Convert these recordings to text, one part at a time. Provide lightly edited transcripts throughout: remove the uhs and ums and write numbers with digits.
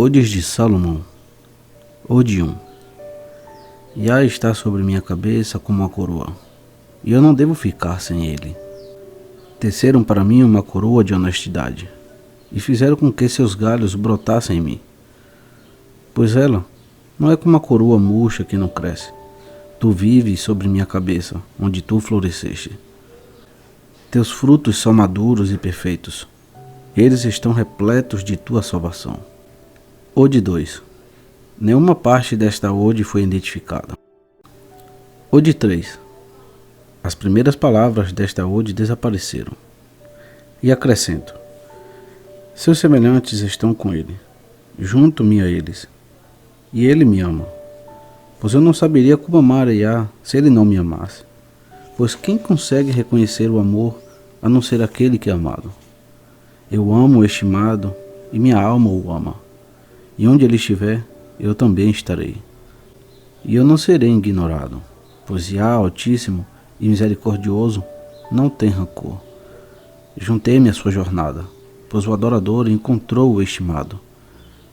Odes de Salomão. Ode 1. Yah está sobre minha cabeça como uma coroa, e eu não devo ficar sem ele. Teceram para mim uma coroa de honestidade, e fizeram com que seus galhos brotassem em mim. Pois ela não é como uma coroa murcha que não cresce. Tu vives sobre minha cabeça, onde tu floresceste. Teus frutos são maduros e perfeitos. Eles estão repletos de tua salvação. Ode 2. Nenhuma parte desta ode foi identificada. Ode 3. As primeiras palavras desta ode desapareceram. E acrescento: seus semelhantes estão com ele, junto-me a eles, e ele me ama. Pois eu não saberia como amar a Yah se ele não me amasse. Pois quem consegue reconhecer o amor a não ser aquele que é amado? Eu amo o estimado e minha alma o ama. E onde ele estiver, eu também estarei. E eu não serei ignorado, pois Yah, Altíssimo e Misericordioso, não tem rancor. Juntei-me à sua jornada, pois o adorador encontrou o estimado.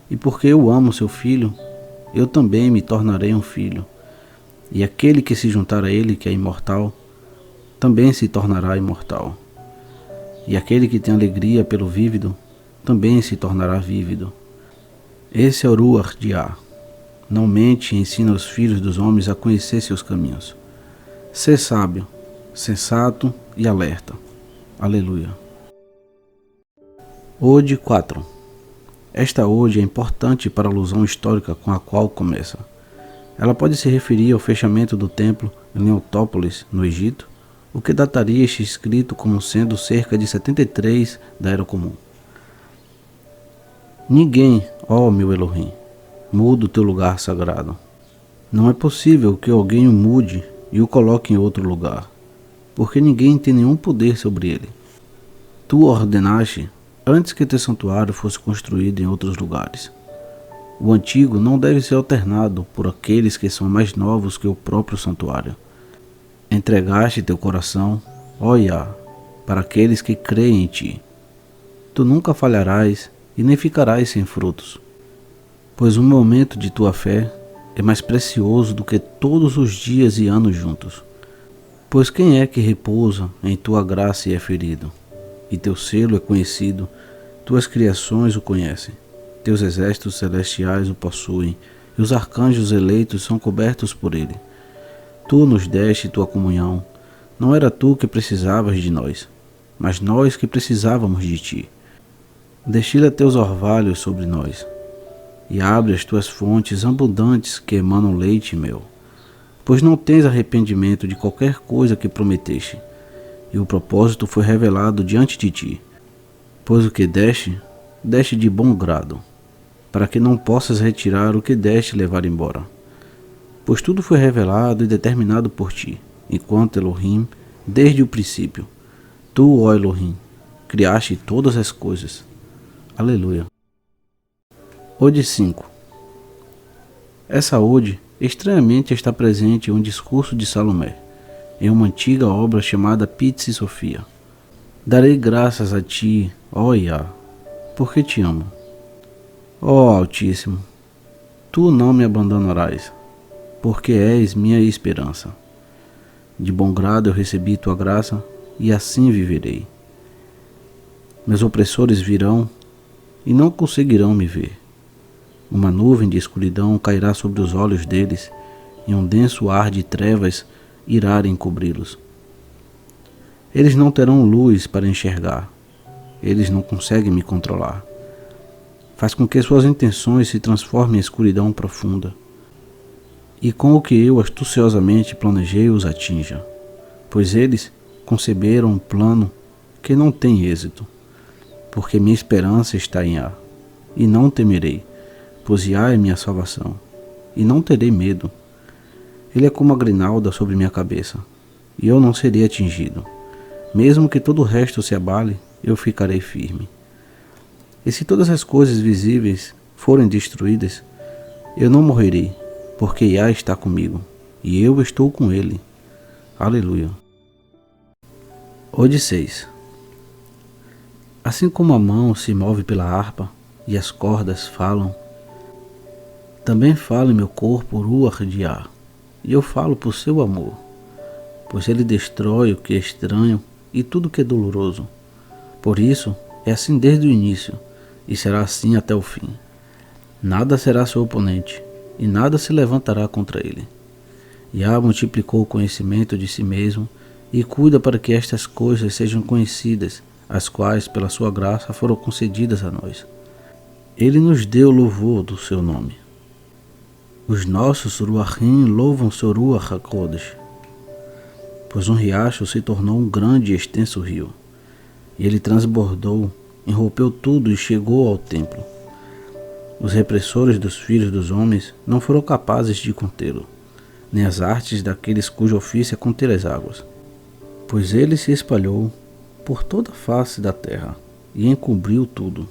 E porque eu amo seu filho, eu também me tornarei um filho. E aquele que se juntar a ele, que é imortal, também se tornará imortal. E aquele que tem alegria pelo vívido, também se tornará vívido. Esse é o Ruach de Yah. Não mente e ensina os filhos dos homens a conhecer seus caminhos. Sê sábio, sensato e alerta. Aleluia. Ode 4. Esta ode é importante para a alusão histórica com a qual começa. Ela pode se referir ao fechamento do templo em Leontópolis, no Egito, o que dataria este escrito como sendo cerca de 73 da Era Comum. Ninguém, ó meu Elohim, muda o teu lugar sagrado. Não é possível que alguém o mude e o coloque em outro lugar, porque ninguém tem nenhum poder sobre ele. Tu ordenaste antes que teu santuário fosse construído em outros lugares. O antigo não deve ser alternado por aqueles que são mais novos que o próprio santuário. Entregaste teu coração, ó Yah, para aqueles que creem em ti. Tu nunca falharás e nem ficarás sem frutos, pois o momento de tua fé é mais precioso do que todos os dias e anos juntos. Pois quem é que repousa em tua graça e é ferido? E teu selo é conhecido, tuas criações o conhecem, teus exércitos celestiais o possuem, e os arcanjos eleitos são cobertos por ele. Tu nos deste tua comunhão, não era tu que precisavas de nós, mas nós que precisávamos de ti. Destila teus orvalhos sobre nós, e abre as tuas fontes abundantes que emanam leite e mel, pois não tens arrependimento de qualquer coisa que prometeste, e o propósito foi revelado diante de ti, pois o que deste, deste de bom grado, para que não possas retirar o que deste levar embora. Pois tudo foi revelado e determinado por ti, enquanto Elohim, desde o princípio. Tu, ó Elohim, criaste todas as coisas. Aleluia. Ode 5. Essa ode, estranhamente, está presente em um discurso de Salomé, em uma antiga obra chamada Pitsi Sofia. Darei graças a ti, ó Yah, porque te amo. Ó Altíssimo, tu não me abandonarás, porque és minha esperança. De bom grado eu recebi tua graça, e assim viverei. Meus opressores virão, e não conseguirão me ver. Uma nuvem de escuridão cairá sobre os olhos deles, e um denso ar de trevas irá encobri-los. Eles não terão luz para enxergar. Eles não conseguem me controlar. Faz com que suas intenções se transformem em escuridão profunda, e com o que eu astuciosamente planejei os atinja, pois eles conceberam um plano que não tem êxito. Porque minha esperança está em Yah, e não temerei, pois Yah é minha salvação, e não terei medo. Ele é como a grinalda sobre minha cabeça, e eu não serei atingido. Mesmo que todo o resto se abale, eu ficarei firme. E se todas as coisas visíveis forem destruídas, eu não morrerei, porque Yah está comigo, e eu estou com ele. Aleluia. Ode 6. Assim como a mão se move pela harpa e as cordas falam, Também fala em meu corpo Ruach de Yah, e eu falo por seu amor, pois ele destrói o que é estranho e tudo que é doloroso. Por isso, é assim desde o início, e será assim até o fim. Nada será seu oponente, e nada se levantará contra ele. Yah multiplicou o conhecimento de si mesmo, e cuida para que estas coisas sejam conhecidas, as quais, pela sua graça, foram concedidas a nós. Ele nos deu louvor do seu nome. Os nossos Ruachim louvam seu Ruach HaKodesh, pois um riacho se tornou um grande e extenso rio, e ele transbordou, envolveu tudo e chegou ao templo. Os repressores dos filhos dos homens não foram capazes de contê-lo, nem as artes daqueles cujo ofício é conter as águas, pois ele se espalhou por toda a face da terra e encobriu tudo,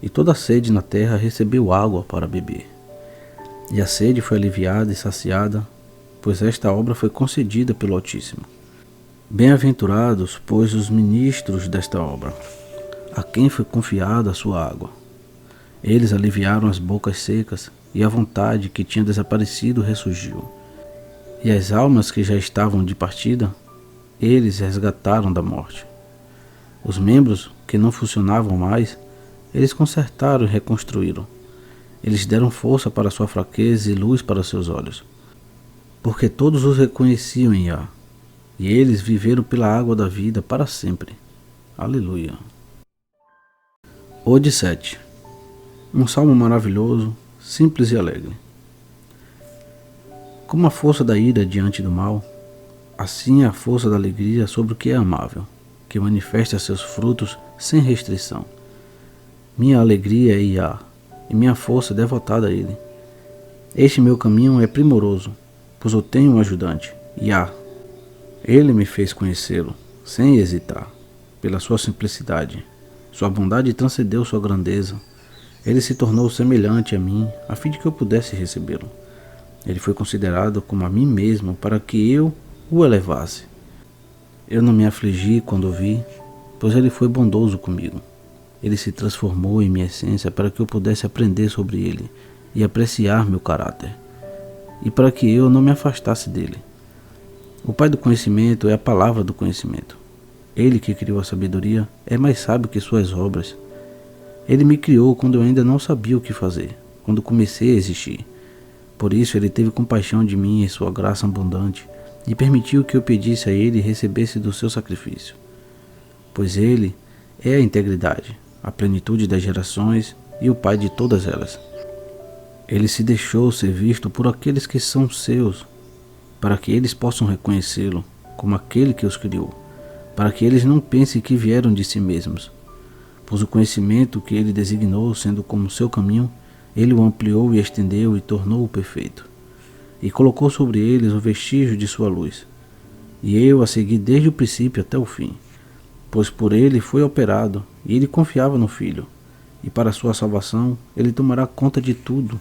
e toda a sede na terra recebeu água para beber. E a sede foi aliviada e saciada, pois esta obra foi concedida pelo Altíssimo. Bem-aventurados, pois, os ministros desta obra, a quem foi confiada a sua água. Eles aliviaram as bocas secas, e a vontade que tinha desaparecido ressurgiu. E as almas que já estavam de partida, eles resgataram da morte. Os membros que não funcionavam mais, eles consertaram e reconstruíram. Eles deram força para sua fraqueza e luz para seus olhos, porque todos os reconheciam em Yah, e eles viveram pela água da vida para sempre. Aleluia. Ode 7. Um salmo maravilhoso, simples e alegre. Como a força da ira diante do mal, assim é a força da alegria sobre o que é amável, que manifesta seus frutos sem restrição. Minha alegria é Yah, e minha força é devotada a ele. Este meu caminho é primoroso, pois eu tenho um ajudante, Yah. Ele me fez conhecê-lo, sem hesitar, pela sua simplicidade. Sua bondade transcendeu sua grandeza. Ele se tornou semelhante a mim, a fim de que eu pudesse recebê-lo. Ele foi considerado como a mim mesmo, para que eu o elevasse. Eu não me afligi quando o vi, pois ele foi bondoso comigo. Ele se transformou em minha essência para que eu pudesse aprender sobre ele e apreciar meu caráter, e para que eu não me afastasse dele. O Pai do conhecimento é a palavra do conhecimento. Ele que criou a sabedoria é mais sábio que suas obras. Ele me criou quando eu ainda não sabia o que fazer, quando comecei a existir. Por isso ele teve compaixão de mim em sua graça abundante e permitiu que eu pedisse a ele e recebesse do seu sacrifício. Pois ele é a integridade, a plenitude das gerações e o Pai de todas elas. Ele se deixou ser visto por aqueles que são seus, para que eles possam reconhecê-lo como aquele que os criou, para que eles não pensem que vieram de si mesmos, pois o conhecimento que ele designou sendo como seu caminho, ele o ampliou e estendeu e tornou-o perfeito, e colocou sobre eles o vestígio de sua luz. E eu a segui desde o princípio até o fim, pois por ele foi operado, e ele confiava no Filho, e para sua salvação ele tomará conta de tudo.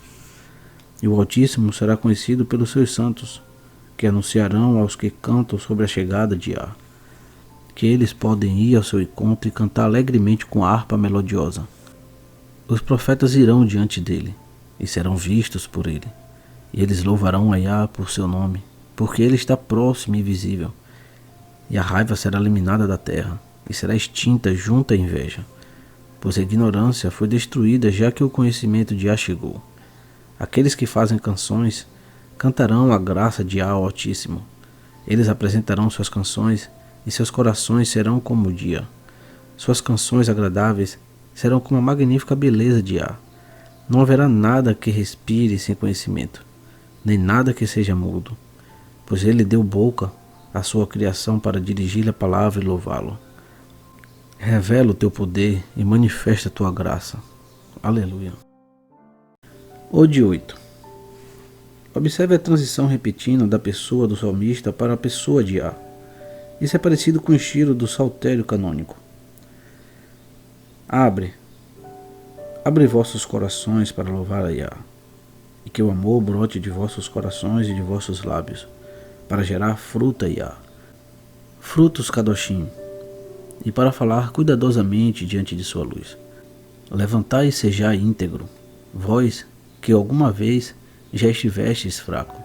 E o Altíssimo será conhecido pelos seus santos, que anunciarão aos que cantam sobre a chegada de Yah, que eles podem ir ao seu encontro e cantar alegremente com a harpa melodiosa. Os profetas irão diante dele, e serão vistos por ele, e eles louvarão a Yah por seu nome, porque ele está próximo e visível, e a raiva será eliminada da terra, e será extinta junto à inveja, pois a ignorância foi destruída já que o conhecimento de Yah chegou. Aqueles que fazem canções cantarão a graça de Yah ao Altíssimo. Eles apresentarão suas canções e seus corações serão como o dia. Suas canções agradáveis serão como a magnífica beleza de Yah. Não haverá nada que respire sem conhecimento, nem nada que seja mudo, pois ele deu boca à sua criação para dirigir-lhe a palavra e louvá-lo. Revela o teu poder e manifesta a tua graça. Aleluia. Ode 8. Observe a transição repetida da pessoa do salmista para a pessoa de Yah. Isso é parecido com o estilo do saltério canônico. Abre vossos corações para louvar a Yah, e que o amor brote de vossos corações e de vossos lábios, para gerar fruta Yah, frutos Kadoshim, e para falar cuidadosamente diante de sua luz. Levantai e sejai íntegro, vós que alguma vez já estivestes fraco.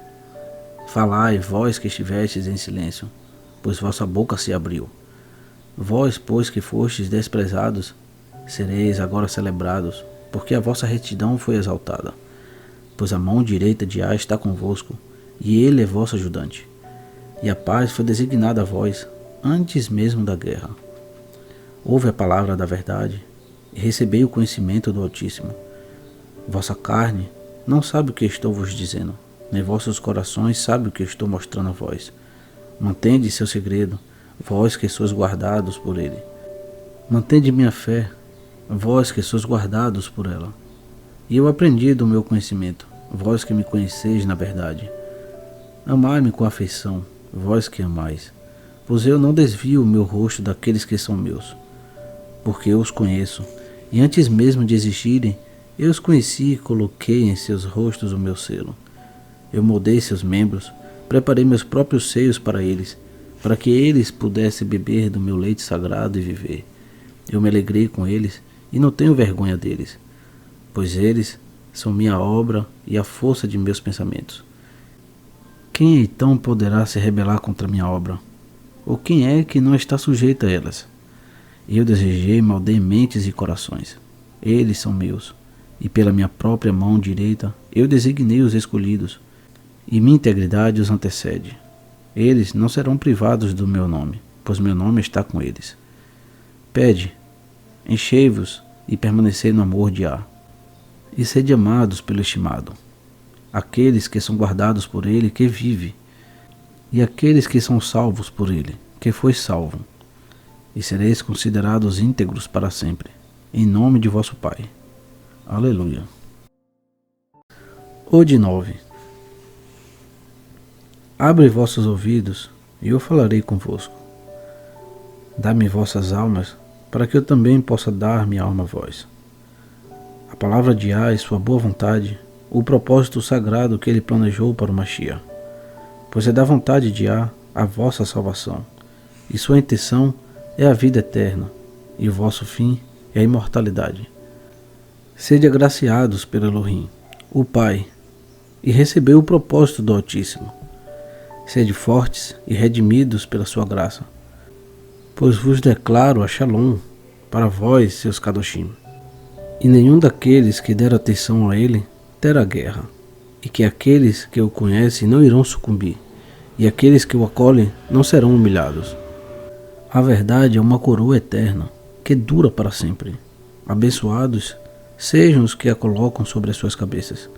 Falai, vós que estivestes em silêncio, pois vossa boca se abriu. Vós, pois que fostes desprezados, sereis agora celebrados, porque a vossa retidão foi exaltada. Pois a mão direita de Á está convosco, e ele é vosso ajudante. E a paz foi designada a vós, antes mesmo da guerra. Ouve a palavra da verdade, e recebei o conhecimento do Altíssimo. Vossa carne não sabe o que estou vos dizendo, nem vossos corações sabem o que estou mostrando a vós. Mantende seu segredo, vós que sois guardados por ele. Mantende minha fé, vós que sois guardados por ela. E eu aprendi do meu conhecimento, vós que me conheceis na verdade. Amai-me com afeição, vós que amais, pois eu não desvio o meu rosto daqueles que são meus, porque eu os conheço, e antes mesmo de existirem, eu os conheci e coloquei em seus rostos o meu selo. Eu moldei seus membros, preparei meus próprios seios para eles, para que eles pudessem beber do meu leite sagrado e viver. Eu me alegrei com eles e não tenho vergonha deles, pois eles são minha obra e a força de meus pensamentos. Quem então poderá se rebelar contra minha obra? Ou quem é que não está sujeito a elas? Eu desejei, moldei mentes e corações. Eles são meus, e pela minha própria mão direita eu designei os escolhidos, e minha integridade os antecede. Eles não serão privados do meu nome, pois meu nome está com eles. Pede, enchei-vos e permanecei no amor de Á, e sede amados pelo estimado. Aqueles que são guardados por ele, que vive, e aqueles que são salvos por ele, que foi salvo, e sereis considerados íntegros para sempre, em nome de vosso Pai. Aleluia. Ode 9. Abre vossos ouvidos, e eu falarei convosco. Dá-me vossas almas, para que eu também possa dar minha alma a vós. A palavra de Á e sua boa vontade, o propósito sagrado que ele planejou para o Mashiach. Pois é da vontade de Á a vossa salvação, e sua intenção é a vida eterna, e o vosso fim é a imortalidade. Sede agraciados pelo Elohim, o Pai, e recebeu o propósito do Altíssimo. Sede fortes e redimidos pela sua graça, pois vos declaro a Shalom para vós, seus Kadoshim. E nenhum daqueles que deram atenção a ele terá guerra, e que aqueles que o conhecem não irão sucumbir, e aqueles que o acolhem não serão humilhados. A verdade é uma coroa eterna, que dura para sempre. Abençoados sejam os que a colocam sobre as suas cabeças.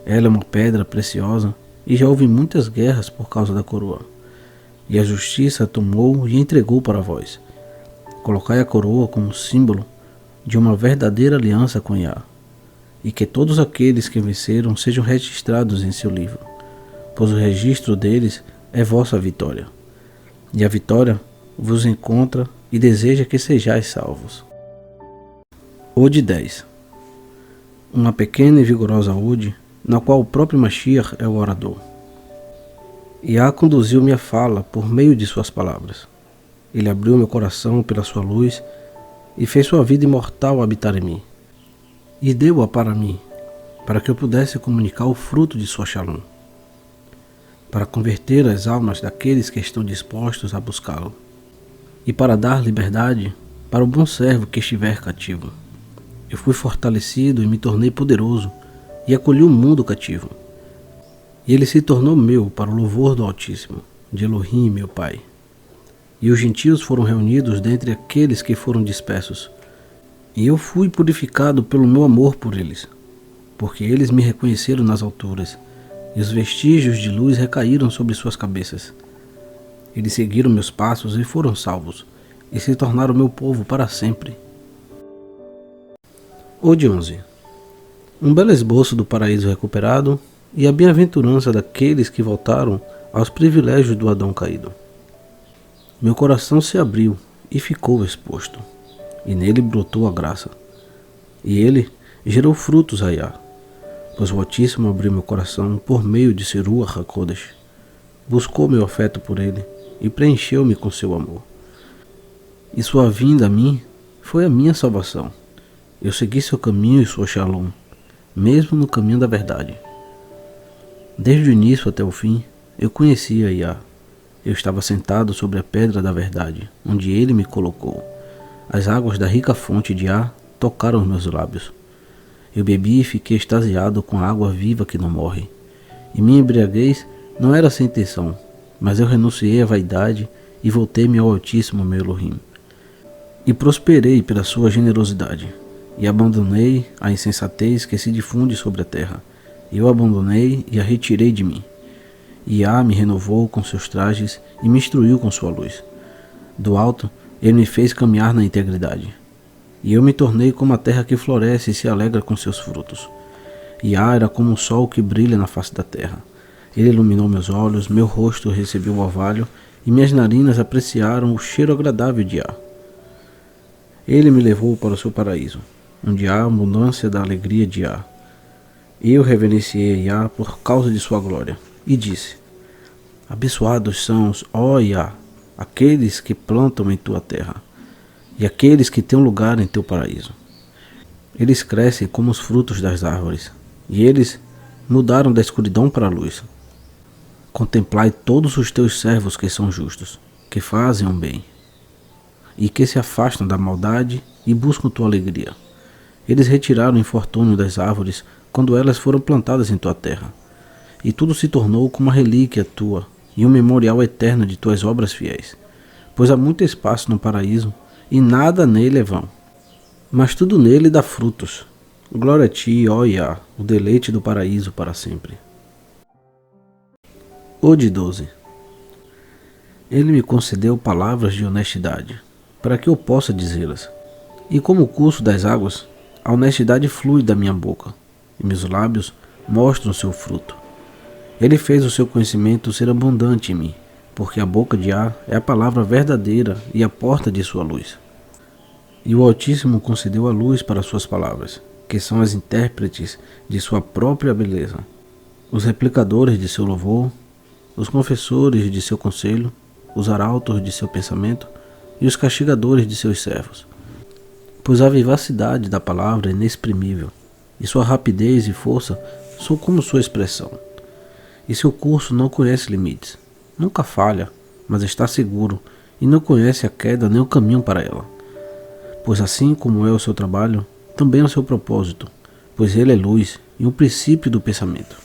Ela é uma pedra preciosa, e já houve muitas guerras por causa da coroa. E a justiça a tomou e entregou para vós. Colocai a coroa como símbolo de uma verdadeira aliança com Yah, e que todos aqueles que venceram sejam registrados em seu livro, pois o registro deles é vossa vitória, e a vitória vos encontra e deseja que sejais salvos. Ode 10. Uma pequena e vigorosa ode, na qual o próprio Mashiach é o orador. Yah conduziu minha fala por meio de suas palavras. Ele abriu meu coração pela sua luz e fez sua vida imortal habitar em mim. E deu-a para mim, para que eu pudesse comunicar o fruto de sua Shalom, para converter as almas daqueles que estão dispostos a buscá-lo, e para dar liberdade para o bom servo que estiver cativo. Eu fui fortalecido e me tornei poderoso, e acolhi o mundo cativo. E ele se tornou meu para o louvor do Altíssimo, de Elohim, meu Pai. E os gentios foram reunidos dentre aqueles que foram dispersos. E eu fui purificado pelo meu amor por eles, porque eles me reconheceram nas alturas, e os vestígios de luz recaíram sobre suas cabeças. Eles seguiram meus passos e foram salvos, e se tornaram meu povo para sempre. Ode 11. Um belo esboço do paraíso recuperado e a bem-aventurança daqueles que voltaram aos privilégios do Adão caído. Meu coração se abriu e ficou exposto, e nele brotou a graça. E ele gerou frutos a Yah, pois o Altíssimo abriu meu coração por meio de seu Ruach HaKodesh, buscou meu afeto por ele e preencheu-me com seu amor. E sua vinda a mim foi a minha salvação. Eu segui seu caminho e sua Shalom. mesmo no caminho da verdade. Desde o início até o fim, eu conhecia Yah. Eu estava sentado sobre a pedra da verdade, onde ele me colocou. As águas da rica fonte de Yah tocaram os meus lábios. Eu bebi e fiquei extasiado com a água viva que não morre. E minha embriaguez não era sem intenção, mas eu renunciei à vaidade e voltei-me ao Altíssimo meu Elohim. E prosperei pela sua generosidade, e abandonei a insensatez que se difunde sobre a terra. Eu abandonei e a retirei de mim. Yah me renovou com seus trajes e me instruiu com sua luz. Do alto, ele me fez caminhar na integridade. E eu me tornei como a terra que floresce e se alegra com seus frutos. Yah era como um sol que brilha na face da terra. Ele iluminou meus olhos, meu rosto recebeu o orvalho e minhas narinas apreciaram o cheiro agradável de Yah. Ele me levou para o seu paraíso, onde há a abundância da alegria de Yah. Eu reverenciei Yah por causa de sua glória, e disse: abençoados são, ó Yah, aqueles que plantam em tua terra, e aqueles que têm um lugar em teu paraíso. Eles crescem como os frutos das árvores, e eles mudaram da escuridão para a luz. Contemplai todos os teus servos que são justos, que fazem o bem, e que se afastam da maldade e buscam tua alegria. Eles retiraram o infortúnio das árvores quando elas foram plantadas em tua terra, e tudo se tornou como uma relíquia tua e um memorial eterno de tuas obras fiéis, pois há muito espaço no paraíso e nada nele é vão, mas tudo nele dá frutos. Glória a ti, ó Yah, o deleite do paraíso para sempre. Ode 12. Ele me concedeu palavras de honestidade, para que eu possa dizê-las. E como o curso das águas, a honestidade flui da minha boca, e meus lábios mostram seu fruto. Ele fez o seu conhecimento ser abundante em mim, porque a boca de Yah é a palavra verdadeira e a porta de sua luz. E o Altíssimo concedeu a luz para suas palavras, que são as intérpretes de sua própria beleza, os replicadores de seu louvor, os confessores de seu conselho, os arautos de seu pensamento e os castigadores de seus servos. Pois a vivacidade da palavra é inexprimível, e sua rapidez e força são como sua expressão. E seu curso não conhece limites, nunca falha, mas está seguro, e não conhece a queda nem o caminho para ela. Pois assim como é o seu trabalho, também é o seu propósito, pois ele é luz e o princípio do pensamento.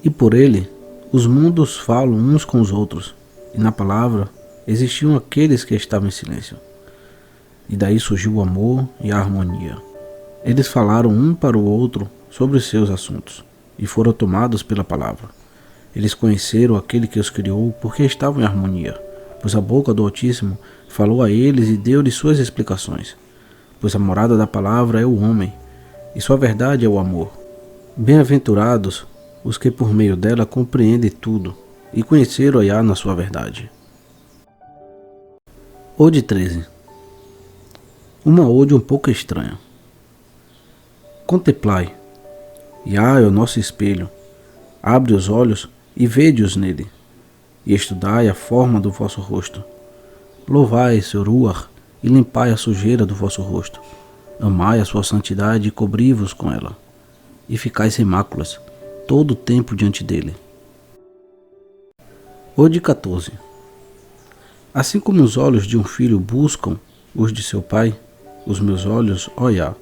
E por ele, os mundos falam uns com os outros, e na palavra existiam aqueles que estavam em silêncio. E daí surgiu o amor e a harmonia. Eles falaram um para o outro sobre os seus assuntos, e foram tomados pela palavra. Eles conheceram aquele que os criou porque estavam em harmonia, pois a boca do Altíssimo falou a eles e deu-lhes suas explicações. Pois a morada da palavra é o homem, e sua verdade é o amor. Bem-aventurados os que por meio dela compreendem tudo, e conheceram a Yah na sua verdade. Ode 13. Uma ode um pouco estranha. Contemplai. Yah é o nosso espelho. Abre os olhos e vede-os nele, e estudai a forma do vosso rosto. Louvai seu Ruach e limpai a sujeira do vosso rosto. Amai a sua santidade e cobri-vos com ela, e ficai sem máculas todo o tempo diante dele. Ode 14. Assim como os olhos de um filho buscam os de seu pai, os meus olhos, ó Yah,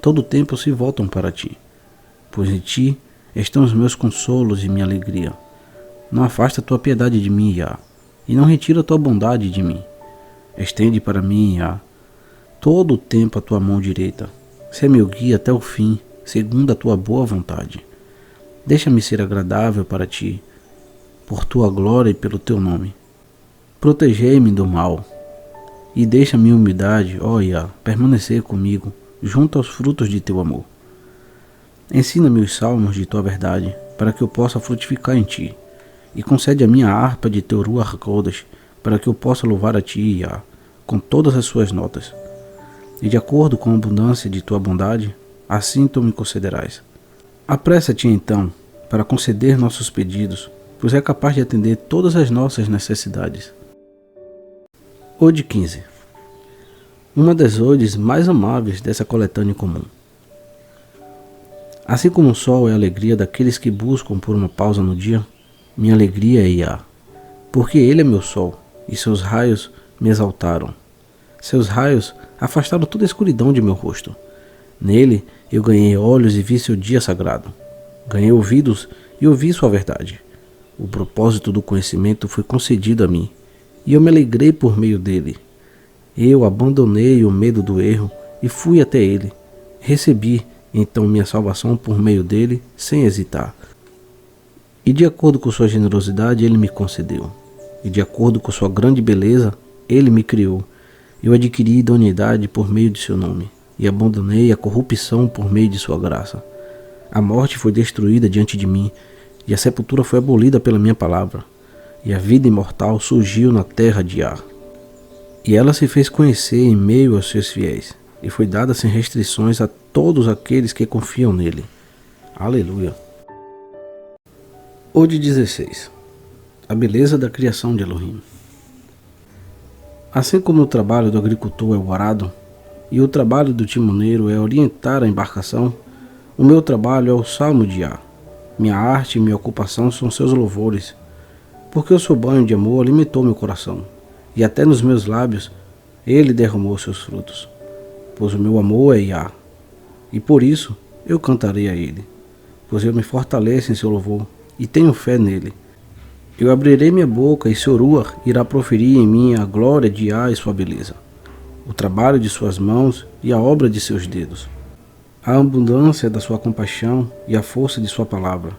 todo o tempo se voltam para ti, pois em ti estão os meus consolos e minha alegria. Não afasta a tua piedade de mim, Yah, e não retira a tua bondade de mim. Estende para mim, Yah, todo o tempo a tua mão direita. Sê meu guia até o fim, segundo a tua boa vontade. Deixa-me ser agradável para ti, por tua glória e pelo teu nome. Protegei-me do mal, e deixa minha humildade, ó Yah, permanecer comigo, junto aos frutos de teu amor. Ensina-me os salmos de tua verdade, para que eu possa frutificar em ti, e concede a minha harpa de teu Ruach Kodesh, para que eu possa louvar a ti, Yah, com todas as suas notas. E de acordo com a abundância de tua bondade, assim tu me concederás. Apressa-te então, para conceder nossos pedidos, pois é capaz de atender todas as nossas necessidades. Ode 15. Uma das odes mais amáveis dessa coletânea comum. Assim como o sol é a alegria daqueles que buscam por uma pausa no dia, minha alegria é Iá, porque ele é meu sol, e seus raios me exaltaram. Seus raios afastaram toda a escuridão de meu rosto. Nele eu ganhei olhos e vi seu dia sagrado. Ganhei ouvidos e ouvi sua verdade. O propósito do conhecimento foi concedido a mim, e eu me alegrei por meio dele. Eu abandonei o medo do erro e fui até ele. Recebi então minha salvação por meio dele, sem hesitar. E de acordo com sua generosidade, ele me concedeu. E de acordo com sua grande beleza, ele me criou. Eu adquiri idoneidade por meio de seu nome, e abandonei a corrupção por meio de sua graça. A morte foi destruída diante de mim, e a sepultura foi abolida pela minha palavra, e a vida imortal surgiu na terra de Ar. E ela se fez conhecer em meio aos seus fiéis, e foi dada sem restrições a todos aqueles que confiam nele. Aleluia. Ode 16. A beleza da criação de Elohim. Assim como o trabalho do agricultor é o arado, e o trabalho do timoneiro é orientar a embarcação, o meu trabalho é o salmo de Iá. Minha arte e minha ocupação são seus louvores, porque o seu banho de amor alimentou meu coração, e até nos meus lábios ele derramou seus frutos. Pois o meu amor é Iá, e por isso eu cantarei a ele, pois eu me fortaleço em seu louvor, e tenho fé nele. Eu abrirei minha boca, e seu ruach irá proferir em mim a glória de Iá e sua beleza, o trabalho de suas mãos e a obra de seus dedos, a abundância da sua compaixão e a força de sua palavra.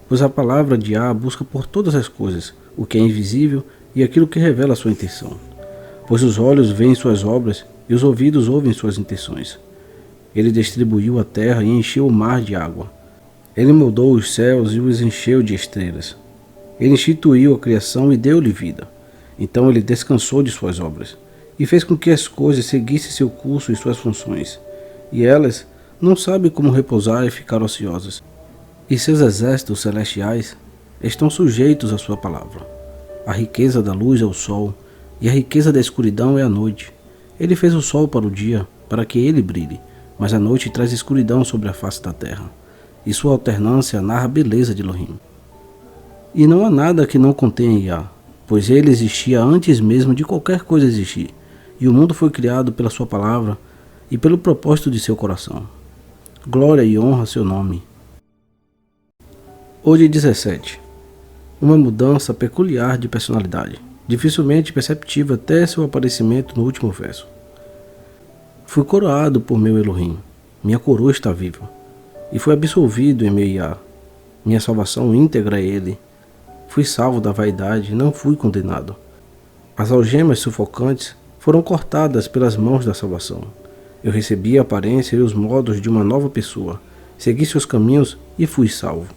Pois a palavra de Iá busca por todas as coisas, o que é invisível e aquilo que revela a sua intenção. Pois os olhos veem suas obras e os ouvidos ouvem suas intenções. Ele distribuiu a terra e encheu o mar de água. Ele moldou os céus e os encheu de estrelas. Ele instituiu a criação e deu-lhe vida. Então ele descansou de suas obras, e fez com que as coisas seguissem seu curso e suas funções. E elas não sabem como repousar e ficar ociosas. E seus exércitos celestiais estão sujeitos à sua palavra. A riqueza da luz é o sol, e a riqueza da escuridão é a noite. Ele fez o sol para o dia, para que ele brilhe, mas a noite traz escuridão sobre a face da terra, e sua alternância narra a beleza de Elohim. E não há nada que não contenha Iá, pois ele existia antes mesmo de qualquer coisa existir, e o mundo foi criado pela sua palavra e pelo propósito de seu coração. Glória e honra a seu nome. Ode 17. Uma mudança peculiar de personalidade, dificilmente perceptível até seu aparecimento no último verso. Fui coroado por meu Elohim, minha coroa está viva, e fui absolvido em meu Iá. Minha salvação íntegra é ele. Fui salvo da vaidade, não fui condenado. As algemas sufocantes foram cortadas pelas mãos da salvação. Eu recebi a aparência e os modos de uma nova pessoa, segui seus caminhos e fui salvo.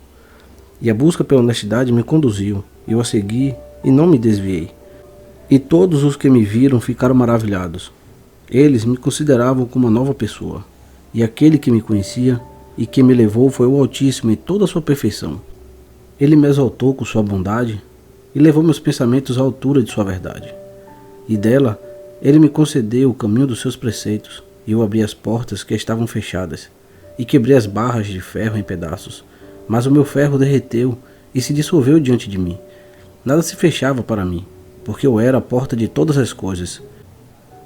E a busca pela honestidade me conduziu, eu a segui e não me desviei. E todos os que me viram ficaram maravilhados. Eles me consideravam como uma nova pessoa, e aquele que me conhecia e que me levou foi o Altíssimo em toda a sua perfeição. Ele me exaltou com sua bondade e levou meus pensamentos à altura de sua verdade. E dela, ele me concedeu o caminho dos seus preceitos, e eu abri as portas que estavam fechadas, e quebrei as barras de ferro em pedaços, mas o meu ferro derreteu e se dissolveu diante de mim. Nada se fechava para mim, porque eu era a porta de todas as coisas.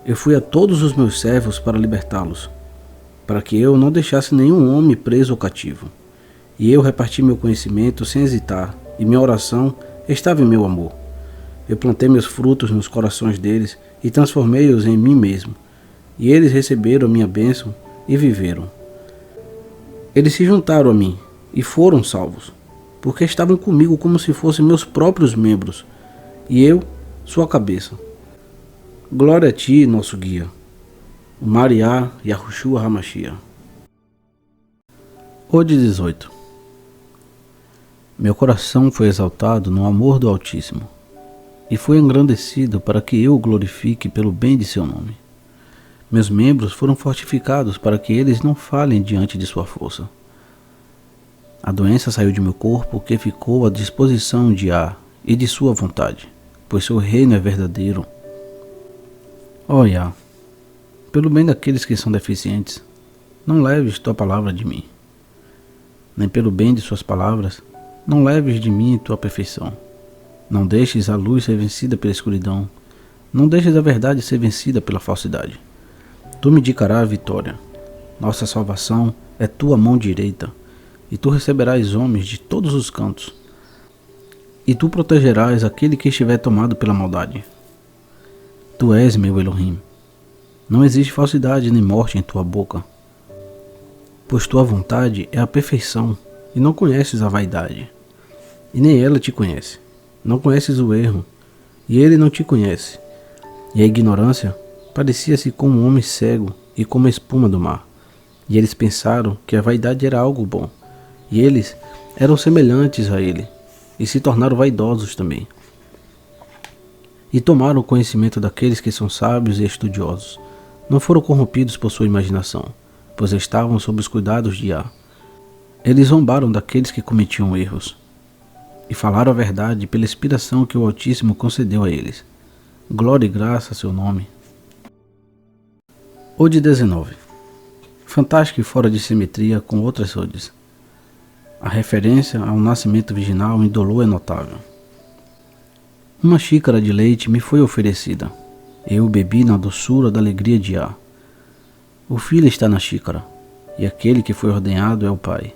Eu fui a todos os meus servos para libertá-los, para que eu não deixasse nenhum homem preso ou cativo. E eu reparti meu conhecimento sem hesitar, e minha oração estava em meu amor. Eu plantei meus frutos nos corações deles e transformei-os em mim mesmo. E eles receberam a minha bênção e viveram. Eles se juntaram a mim e foram salvos, porque estavam comigo como se fossem meus próprios membros, e eu, sua cabeça. Glória a ti, nosso guia, o Mariá Yahushua Hamashia. Ode 18. Meu coração foi exaltado no amor do Altíssimo, e foi engrandecido para que eu o glorifique pelo bem de seu nome. Meus membros foram fortificados para que eles não falhem diante de sua força. A doença saiu de meu corpo, que ficou à disposição de Iá e de sua vontade, pois seu reino é verdadeiro. Ó Iá, pelo bem daqueles que são deficientes, não leves tua palavra de mim. nem pelo bem de suas palavras, não leves de mim tua perfeição. Não deixes a luz ser vencida pela escuridão, não deixes a verdade ser vencida pela falsidade. Tu me indicarás a vitória. Nossa salvação é tua mão direita, e tu receberás homens de todos os cantos, e tu protegerás aquele que estiver tomado pela maldade. Tu és meu Elohim. Não existe falsidade nem morte em tua boca, pois tua vontade é a perfeição, e não conheces a vaidade, e nem ela te conhece. Não conheces o erro, e ele não te conhece. E a ignorância parecia-se como um homem cego e como a espuma do mar. E eles pensaram que a vaidade era algo bom, e eles eram semelhantes a ele, e se tornaram vaidosos também. E tomaram o conhecimento daqueles que são sábios e estudiosos. Não foram corrompidos por sua imaginação, pois estavam sob os cuidados de Yah. Eles zombaram daqueles que cometiam erros, e falaram a verdade pela inspiração que o Altíssimo concedeu a eles. Glória e graça a seu nome. Ode 19. Fantástica e fora de simetria com outras odes. A referência ao nascimento virginal indolor é notável. Uma xícara de leite me foi oferecida. Eu bebi na doçura da alegria de Yah. O filho está na xícara, e aquele que foi ordenhado é o pai.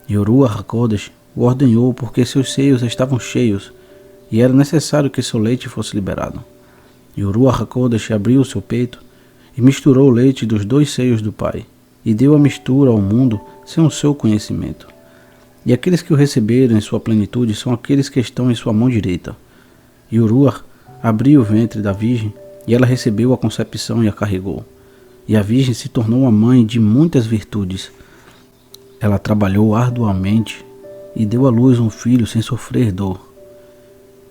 E o Ruach HaKodesh o ordenhou porque seus seios estavam cheios, e era necessário que seu leite fosse liberado. E o Ruach HaKodesh abriu seu peito, e misturou o leite dos dois seios do pai, e deu a mistura ao mundo sem o seu conhecimento. E aqueles que o receberam em sua plenitude são aqueles que estão em sua mão direita. E o Ruach abriu o ventre da virgem, e ela recebeu a concepção e a carregou. E a virgem se tornou a mãe de muitas virtudes. Ela trabalhou arduamente, e deu à luz um filho sem sofrer dor.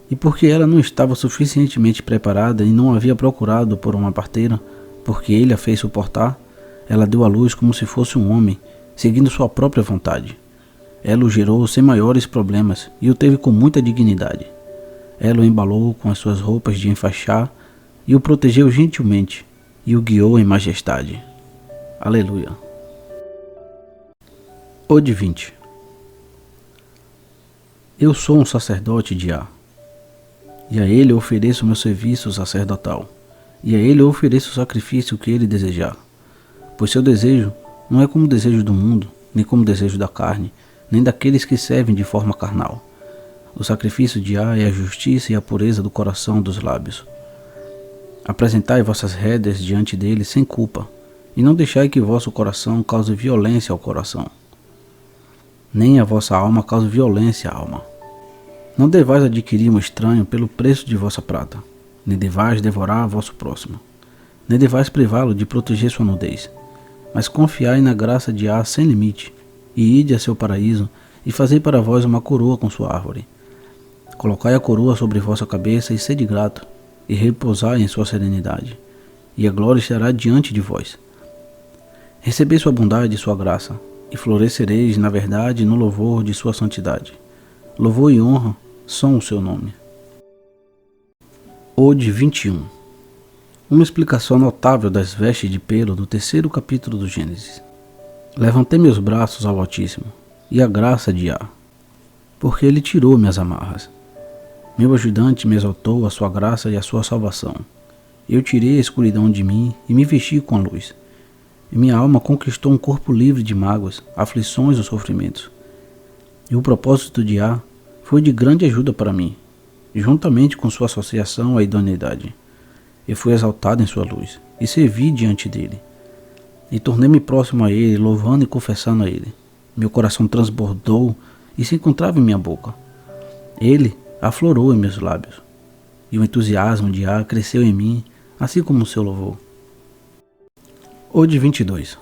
E porque ela não estava suficientemente preparada e não havia procurado por uma parteira, porque ele a fez suportar, ela deu à luz como se fosse um homem, seguindo sua própria vontade. Ela o gerou sem maiores problemas e o teve com muita dignidade. Ela o embalou com as suas roupas de enfaixar e o protegeu gentilmente e o guiou em majestade. Aleluia. Ode 20. Eu sou um sacerdote de Yah, e a ele ofereço meu serviço sacerdotal, e a ele ofereço o sacrifício que ele desejar, pois seu desejo não é como o desejo do mundo, nem como o desejo da carne, nem daqueles que servem de forma carnal. O sacrifício de Yah é a justiça e a pureza do coração dos lábios. Apresentai vossas rédeas diante dele sem culpa, e não deixai que vosso coração cause violência ao coração, nem a vossa alma cause violência à alma. Não devais adquirir um estranho pelo preço de vossa prata, nem devais devorar vosso próximo, nem devais privá-lo de proteger sua nudez, mas confiai na graça de Yah sem limite, e ide a seu paraíso, e fazei para vós uma coroa com sua árvore. Colocai a coroa sobre vossa cabeça e sede grato, e repousai em sua serenidade, e a glória estará diante de vós. Recebei sua bondade e sua graça, e florescereis na verdade e no louvor de sua santidade. Louvor e honra são o seu nome. Ode 21. Uma explicação notável das vestes de pelo do terceiro capítulo do Gênesis. Levantei meus braços ao Altíssimo, e a graça de Yah, porque ele tirou minhas amarras. Meu ajudante me exaltou a sua graça e a sua salvação. Eu tirei a escuridão de mim e me vesti com a luz. E minha alma conquistou um corpo livre de mágoas, aflições ou sofrimentos. E o propósito de Yah foi de grande ajuda para mim, juntamente com sua associação à idoneidade. Eu fui exaltado em sua luz, e servi diante dele. E tornei-me próximo a ele, louvando e confessando a ele. Meu coração transbordou e se encontrava em minha boca. Ele aflorou em meus lábios, e o entusiasmo de Yah cresceu em mim, assim como o seu louvor. Ode 22.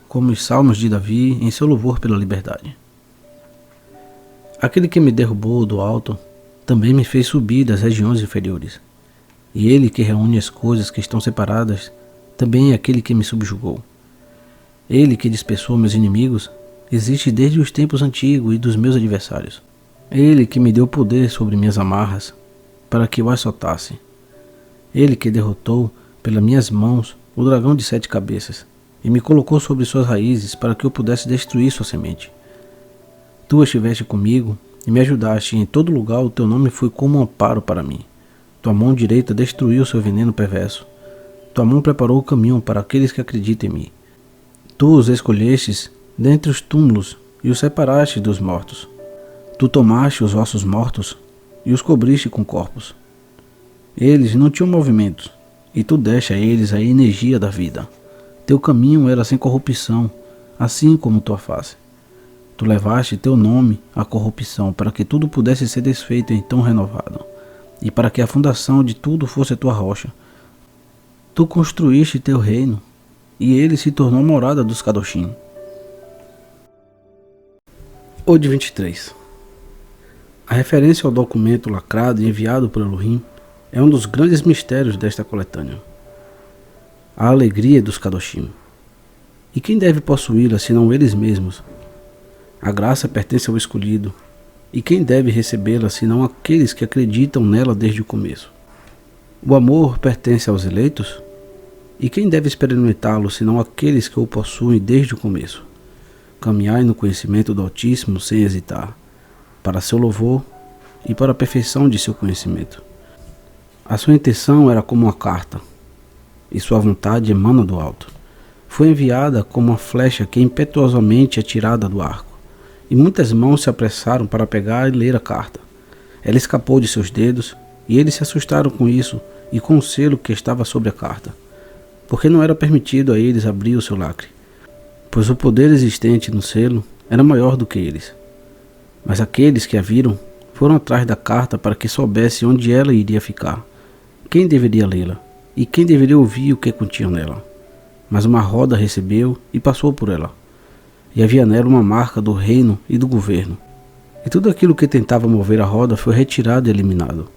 Como os salmos de Davi em seu louvor pela liberdade. Aquele que me derrubou do alto também me fez subir das regiões inferiores. E ele que reúne as coisas que estão separadas também é aquele que me subjugou. Ele que dispersou meus inimigos existe desde os tempos antigos e dos meus adversários. Ele que me deu poder sobre minhas amarras para que eu as soltasse. Ele que derrotou pelas minhas mãos o dragão de 7 cabeças e me colocou sobre suas raízes para que eu pudesse destruir sua semente. Tu estiveste comigo e me ajudaste, e em todo lugar o teu nome foi como um amparo para mim. Tua mão direita destruiu seu veneno perverso. Tua mão preparou o caminho para aqueles que acreditam em mim. Tu os escolhestes dentre os túmulos e os separaste dos mortos. Tu tomaste os ossos mortos e os cobriste com corpos. Eles não tinham movimento, e tu deste a eles a energia da vida. Teu caminho era sem corrupção, assim como tua face. Tu levaste teu nome à corrupção, para que tudo pudesse ser desfeito e então renovado, e para que a fundação de tudo fosse a tua rocha. Tu construíste teu reino, e ele se tornou a morada dos Kadoshim. Ode 23. A referência ao documento lacrado e enviado por Elohim é um dos grandes mistérios desta coletânea. A alegria dos Kadoshim. E quem deve possuí-la senão eles mesmos? A graça pertence ao escolhido, e quem deve recebê-la senão aqueles que acreditam nela desde o começo? O amor pertence aos eleitos, e quem deve experimentá-lo senão aqueles que o possuem desde o começo? Caminhai no conhecimento do Altíssimo sem hesitar, para seu louvor e para a perfeição de seu conhecimento. A sua intenção era como uma carta, e sua vontade emana do alto. Foi enviada como uma flecha que impetuosamente é tirada do arco, e muitas mãos se apressaram para pegar e ler a carta. Ela escapou de seus dedos, e eles se assustaram com isso e com o selo que estava sobre a carta, porque não era permitido a eles abrir o seu lacre, pois o poder existente no selo era maior do que eles. Mas aqueles que a viram foram atrás da carta para que soubesse onde ela iria ficar, quem deveria lê-la e quem deveria ouvir o que continha nela. Mas uma roda recebeu e passou por ela, e havia nela uma marca do reino e do governo. E tudo aquilo que tentava mover a roda foi retirado e eliminado.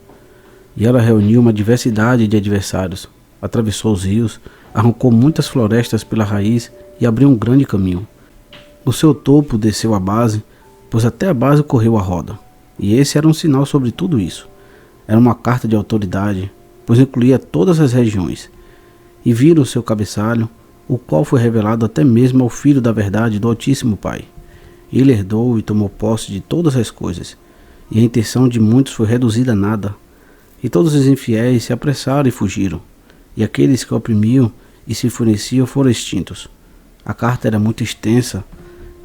E ela reuniu uma diversidade de adversários, atravessou os rios, arrancou muitas florestas pela raiz e abriu um grande caminho. O seu topo desceu à base, pois até a base correu a roda. E esse era um sinal sobre tudo isso. Era uma carta de autoridade, pois incluía todas as regiões. E viram o seu cabeçalho, o qual foi revelado até mesmo ao Filho da Verdade do Altíssimo Pai. Ele herdou e tomou posse de todas as coisas, e a intenção de muitos foi reduzida a nada. E todos os infiéis se apressaram e fugiram, e aqueles que oprimiam e se enfureciam foram extintos. A carta era muito extensa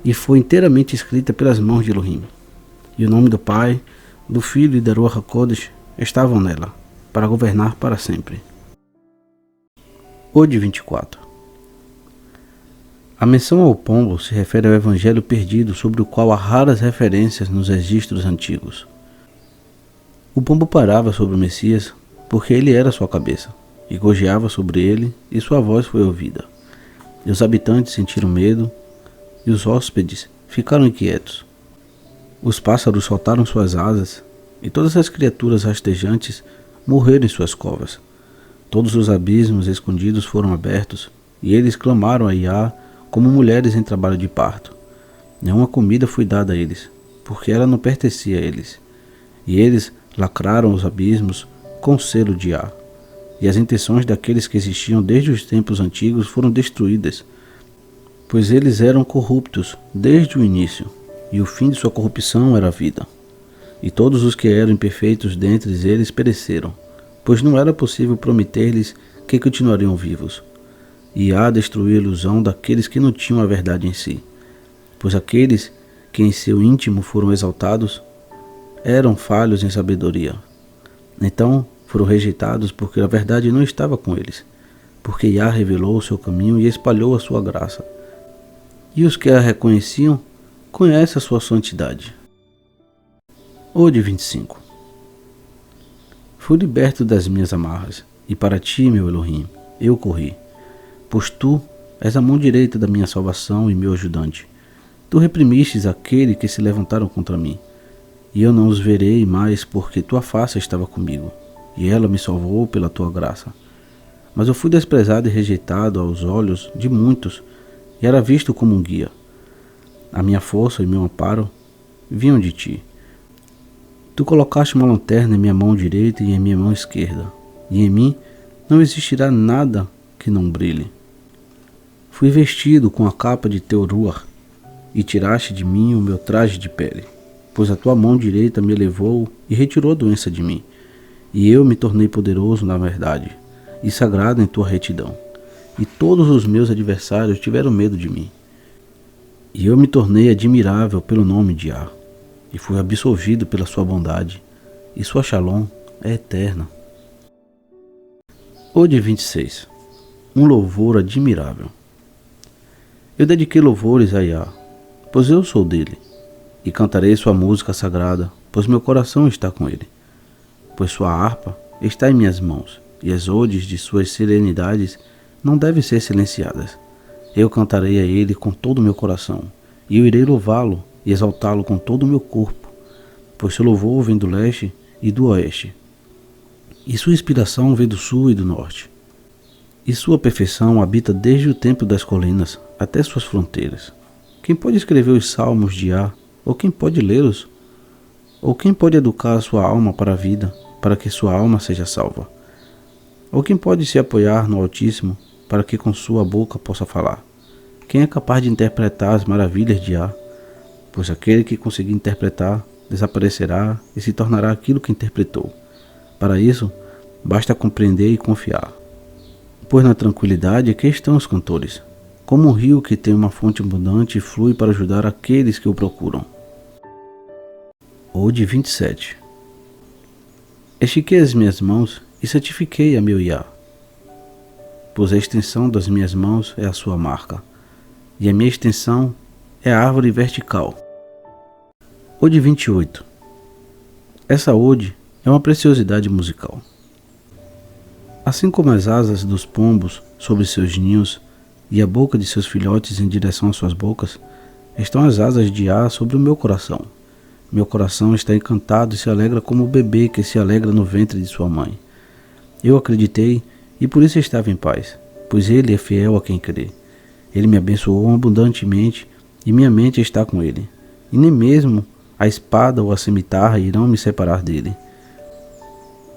e foi inteiramente escrita pelas mãos de Elohim. E o nome do Pai, do Filho e da Ruach HaKodesh estavam nela, para governar para sempre. Ode 24. A menção ao pombo se refere ao evangelho perdido sobre o qual há raras referências nos registros antigos. O pombo parava sobre o Messias porque ele era sua cabeça, e gorjeava sobre ele e sua voz foi ouvida. E os habitantes sentiram medo e os hóspedes ficaram inquietos. Os pássaros soltaram suas asas e todas as criaturas rastejantes morreram em suas covas. Todos os abismos escondidos foram abertos e eles clamaram a Iá como mulheres em trabalho de parto. Nenhuma comida foi dada a eles, porque ela não pertencia a eles. E eles lacraram os abismos com o selo de Iá. E as intenções daqueles que existiam desde os tempos antigos foram destruídas, pois eles eram corruptos desde o início, e o fim de sua corrupção era a vida. E todos os que eram imperfeitos dentre eles pereceram, pois não era possível prometer-lhes que continuariam vivos. E Iá destruiu a ilusão daqueles que não tinham a verdade em si, pois aqueles que em seu íntimo foram exaltados eram falhos em sabedoria. Então foram rejeitados porque a verdade não estava com eles, porque Iá revelou o seu caminho e espalhou a sua graça. E os que a reconheciam conhecem a sua santidade. Ode 25. Fui liberto das minhas amarras, e para ti, meu Elohim, eu corri. Pois tu és a mão direita da minha salvação e meu ajudante. Tu reprimistes aquele que se levantaram contra mim, e eu não os verei mais porque tua face estava comigo, e ela me salvou pela tua graça. Mas eu fui desprezado e rejeitado aos olhos de muitos, e era visto como um guia. A minha força e meu amparo vinham de ti. Tu colocaste uma lanterna em minha mão direita e em minha mão esquerda, e em mim não existirá nada que não brilhe. Fui vestido com a capa de teu ruach, e tiraste de mim o meu traje de pele, pois a tua mão direita me levou e retirou a doença de mim, e eu me tornei poderoso na verdade, e sagrado em tua retidão, e todos os meus adversários tiveram medo de mim. E eu me tornei admirável pelo nome de Yah, e fui absolvido pela sua bondade, e sua Shalom é eterna. Ode 26. Um louvor admirável. Eu dediquei louvores a Yah, pois eu sou dele, e cantarei sua música sagrada, pois meu coração está com ele. Pois sua harpa está em minhas mãos, e as odes de suas serenidades não devem ser silenciadas. Eu cantarei a ele com todo o meu coração, e eu irei louvá-lo e exaltá-lo com todo o meu corpo, pois seu louvor vem do leste e do oeste, e sua inspiração vem do sul e do norte. E sua perfeição habita desde o tempo das colinas até suas fronteiras. Quem pode escrever os salmos de Yah, ou quem pode lê-los? Ou quem pode educar a sua alma para a vida, para que sua alma seja salva? Ou quem pode se apoiar no Altíssimo, para que com sua boca possa falar? Quem é capaz de interpretar as maravilhas de Yah? Pois aquele que conseguir interpretar, desaparecerá e se tornará aquilo que interpretou. Para isso, basta compreender e confiar. Pois na tranquilidade aqui estão os cantores, como um rio que tem uma fonte abundante e flui para ajudar aqueles que o procuram. Ode 27. Estiquei as minhas mãos e santifiquei a meu Yah, pois a extensão das minhas mãos é a sua marca, e a minha extensão é a árvore vertical. Ode 28. Essa ode é uma preciosidade musical. Assim como as asas dos pombos sobre seus ninhos e a boca de seus filhotes em direção às suas bocas, estão as asas de Yah sobre o meu coração. Meu coração está encantado e se alegra como o bebê que se alegra no ventre de sua mãe. Eu acreditei e por isso estava em paz, pois ele é fiel a quem crê. Ele me abençoou abundantemente e minha mente está com ele. E nem mesmo a espada ou a cimitarra irão me separar dele,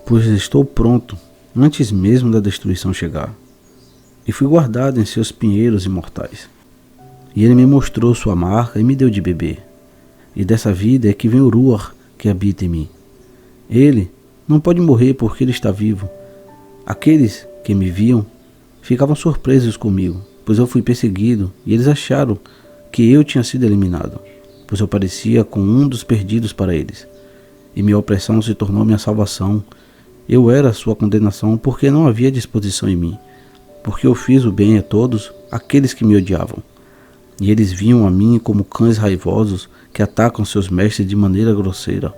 pois estou pronto antes mesmo da destruição chegar, e fui guardado em seus pinheiros imortais. E ele me mostrou sua marca e me deu de beber, e dessa vida é que vem o Ruach que habita em mim. Ele não pode morrer porque ele está vivo. Aqueles que me viam ficavam surpresos comigo, pois eu fui perseguido, e eles acharam que eu tinha sido eliminado, pois eu parecia com um dos perdidos para eles, e minha opressão se tornou minha salvação. Eu era sua condenação porque não havia disposição em mim, porque eu fiz o bem a todos aqueles que me odiavam. E eles vinham a mim como cães raivosos que atacam seus mestres de maneira grosseira,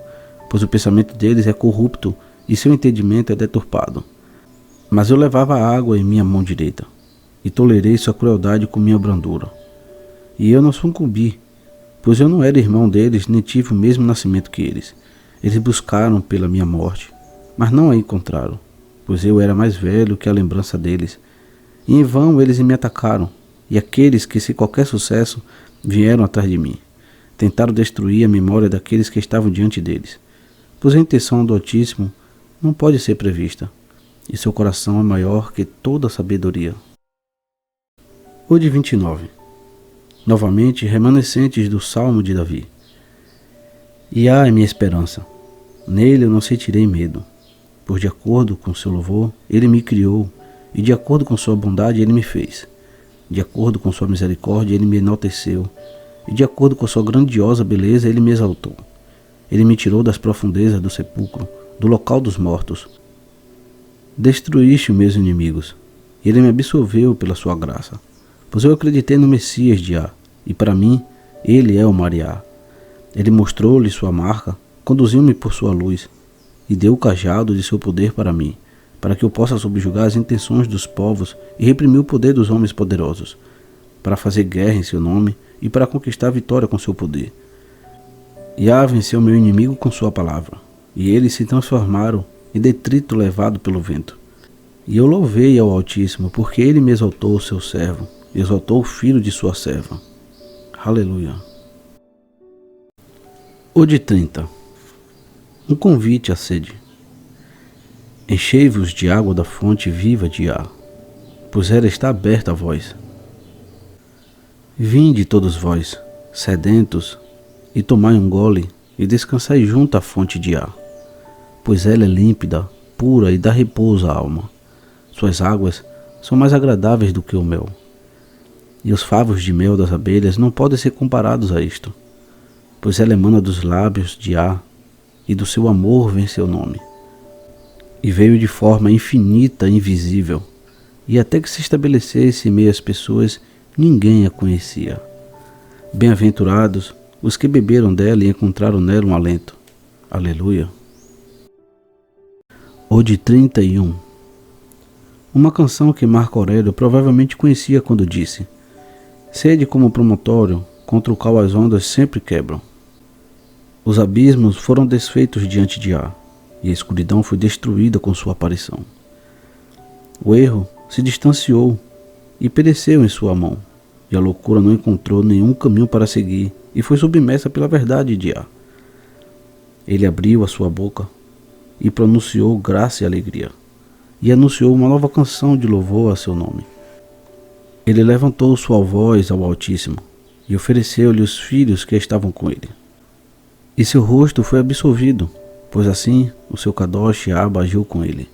pois o pensamento deles é corrupto e seu entendimento é deturpado. Mas eu levava água em minha mão direita, e tolerei sua crueldade com minha brandura. E eu não sucumbi, pois eu não era irmão deles, nem tive o mesmo nascimento que eles. Eles buscaram pela minha morte, mas não a encontraram, pois eu era mais velho que a lembrança deles. E em vão eles me atacaram, e aqueles que sem qualquer sucesso vieram atrás de mim. Tentaram destruir a memória daqueles que estavam diante deles, pois a intenção do Altíssimo não pode ser prevista, e seu coração é maior que toda a sabedoria. Ode 29. Novamente, remanescentes do Salmo de Davi. Yah é minha esperança, nele eu não sentirei medo, pois de acordo com seu louvor ele me criou, e de acordo com sua bondade ele me fez. De acordo com sua misericórdia ele me enalteceu, e de acordo com sua grandiosa beleza ele me exaltou. Ele me tirou das profundezas do sepulcro, do local dos mortos. Destruíste os meus inimigos, e ele me absolveu pela sua graça, pois eu acreditei no Messias de Yah, e para mim ele é o Mariá. Ele mostrou-lhe sua marca, conduziu-me por sua luz, e deu o cajado de seu poder para mim, para que eu possa subjugar as intenções dos povos e reprimir o poder dos homens poderosos, para fazer guerra em seu nome e para conquistar a vitória com seu poder. Yah venceu meu inimigo com sua palavra, e eles se transformaram em detrito levado pelo vento. E eu louvei ao Altíssimo, porque ele me exaltou, seu servo, e exaltou o filho de sua serva. Aleluia. Ode 30. Um convite à sede. Enchei-vos de água da fonte viva de Yah, pois ela está aberta a vós. Vinde todos vós, sedentos, e tomai um gole, e descansai junto à fonte de ar, pois ela é límpida, pura e dá repouso à alma. Suas águas são mais agradáveis do que o mel, e os favos de mel das abelhas não podem ser comparados a isto, pois ela emana dos lábios de ar, e do seu amor vem seu nome. E veio de forma infinita e invisível, e até que se estabelecesse em meio às pessoas, ninguém a conhecia. Bem-aventurados os que beberam dela e encontraram nela um alento. Aleluia. Ode 31. Uma canção que Marco Aurélio provavelmente conhecia quando disse: sede como promontório contra o qual as ondas sempre quebram. Os abismos foram desfeitos diante de Ar, e a escuridão foi destruída com sua aparição. O erro se distanciou e pereceu em sua mão, e a loucura não encontrou nenhum caminho para seguir e foi submersa pela verdade de Ar. Ele abriu a sua boca e pronunciou graça e alegria, e anunciou uma nova canção de louvor a seu nome. Ele levantou sua voz ao Altíssimo e ofereceu-lhe os filhos que estavam com ele. E seu rosto foi absolvido, pois assim o seu Kadosh Abba agiu com ele.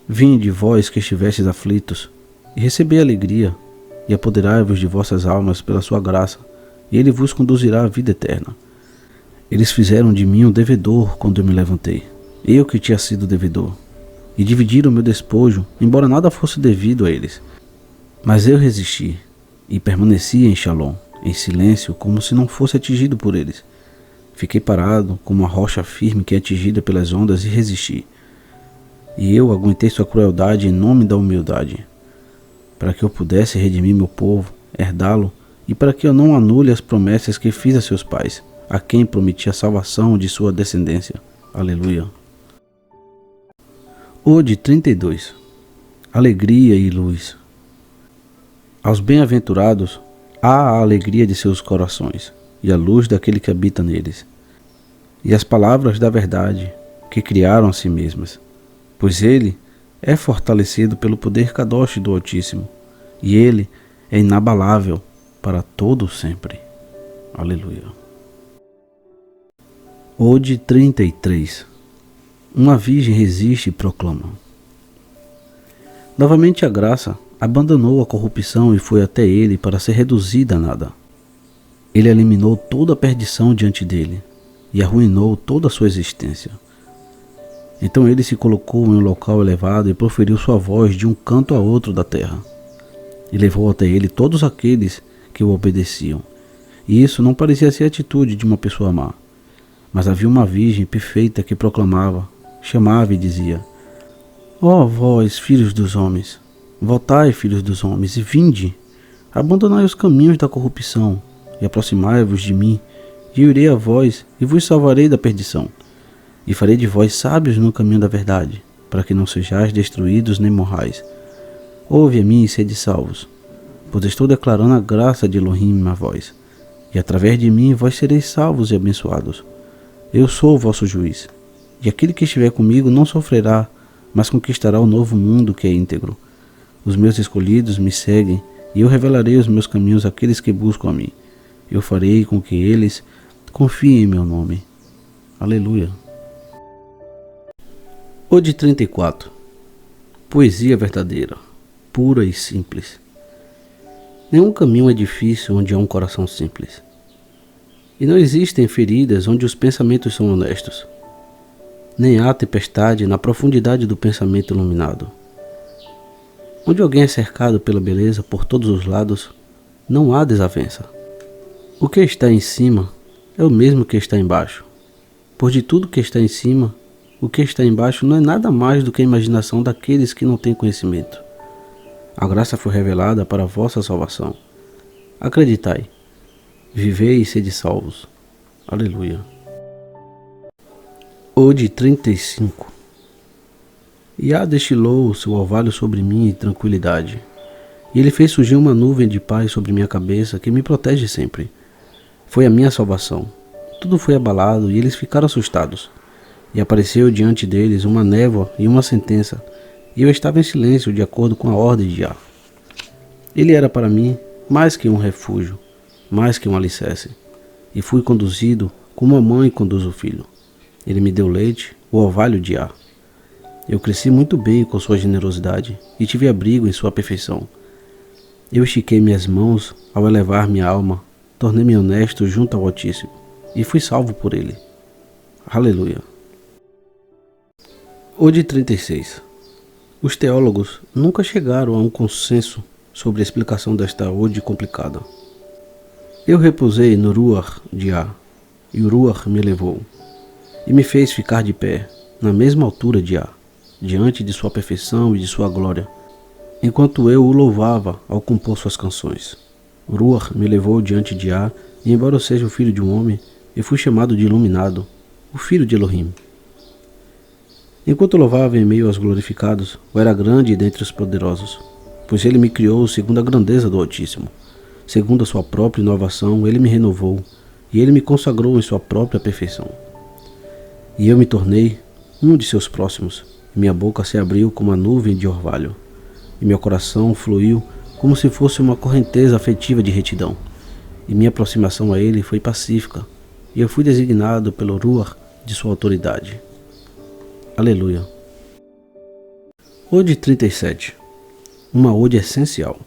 Vinde, vós que estivestes aflitos, e recebei alegria, e apoderai-vos de vossas almas pela sua graça, e ele vos conduzirá à vida eterna. Eles fizeram de mim um devedor quando eu me levantei, eu que tinha sido devedor, e dividiram meu despojo, embora nada fosse devido a eles. Mas eu resisti, e permaneci em Shalom, em silêncio, como se não fosse atingido por eles. Fiquei parado, como uma rocha firme que é atingida pelas ondas, e resisti. E eu aguentei sua crueldade em nome da humildade, para que eu pudesse redimir meu povo, herdá-lo, e para que eu não anule as promessas que fiz a seus pais, a quem prometi a salvação de sua descendência. Aleluia. Ode 32. Alegria e luz. Aos bem-aventurados há a alegria de seus corações, e a luz daquele que habita neles, e as palavras da verdade, que criaram a si mesmas, pois ele é fortalecido pelo poder Kadosh do Altíssimo, e ele é inabalável para todo sempre. Aleluia. Ode 33. Uma virgem resiste e proclama. Novamente a graça abandonou a corrupção e foi até ele para ser reduzida a nada. Ele eliminou toda a perdição diante dele e arruinou toda a sua existência. Então ele se colocou em um local elevado e proferiu sua voz de um canto a outro da terra, e levou até ele todos aqueles que o obedeciam. E isso não parecia ser a atitude de uma pessoa má, mas havia uma virgem perfeita que proclamava, chamava e dizia: ó vós, filhos dos homens, voltai, filhos dos homens, e vinde, abandonai os caminhos da corrupção, e aproximai-vos de mim, e eu irei a vós, e vos salvarei da perdição, e farei de vós sábios no caminho da verdade, para que não sejais destruídos nem morrais. Ouve a mim e sede salvos, pois estou declarando a graça de Elohim a vós, e através de mim vós sereis salvos e abençoados. Eu sou o vosso juiz, e aquele que estiver comigo não sofrerá, mas conquistará o novo mundo que é íntegro. Os meus escolhidos me seguem, e eu revelarei os meus caminhos àqueles que buscam a mim. Eu farei com que eles confiem em meu nome. Aleluia. Ode 34. Poesia verdadeira, pura e simples. Nenhum caminho é difícil onde há um coração simples. E não existem feridas onde os pensamentos são honestos. Nem há tempestade na profundidade do pensamento iluminado. Onde alguém é cercado pela beleza por todos os lados, não há desavença. O que está em cima é o mesmo que está embaixo. Pois de tudo que está em cima, o que está embaixo não é nada mais do que a imaginação daqueles que não têm conhecimento. A graça foi revelada para a vossa salvação. Acreditai, vivei e sede salvos. Aleluia. Ode 35. Yah destilou o seu orvalho sobre mim em tranquilidade, e ele fez surgir uma nuvem de paz sobre minha cabeça que me protege sempre. Foi a minha salvação. Tudo foi abalado e eles ficaram assustados. E apareceu diante deles uma névoa e uma sentença, e eu estava em silêncio de acordo com a ordem de Yah. Ele era para mim mais que um refúgio, mais que um alicerce, e fui conduzido como a mãe conduz o filho. Ele me deu leite, o orvalho de Yah. Eu cresci muito bem com sua generosidade e tive abrigo em sua perfeição. Eu estiquei minhas mãos ao elevar minha alma, tornei-me honesto junto ao Altíssimo e fui salvo por ele. Aleluia. Ode 36. Os teólogos nunca chegaram a um consenso sobre a explicação desta ode complicada. Eu repousei no Ruach de Yah, e o Ruach me levou, e me fez ficar de pé, na mesma altura de Yah, diante de sua perfeição e de sua glória, enquanto eu o louvava ao compor suas canções. O Ruach me levou diante de Yah, e embora eu seja o filho de um homem, eu fui chamado de iluminado, o filho de Elohim. Enquanto louvava em meio aos glorificados, eu era grande dentre os poderosos, pois ele me criou segundo a grandeza do Altíssimo. Segundo a sua própria inovação, ele me renovou, e ele me consagrou em sua própria perfeição. E eu me tornei um de seus próximos, e minha boca se abriu como a nuvem de orvalho, e meu coração fluiu como se fosse uma correnteza afetiva de retidão, e minha aproximação a ele foi pacífica, e eu fui designado pelo Ruach de sua autoridade. Aleluia. Ode 37. Uma ode essencial.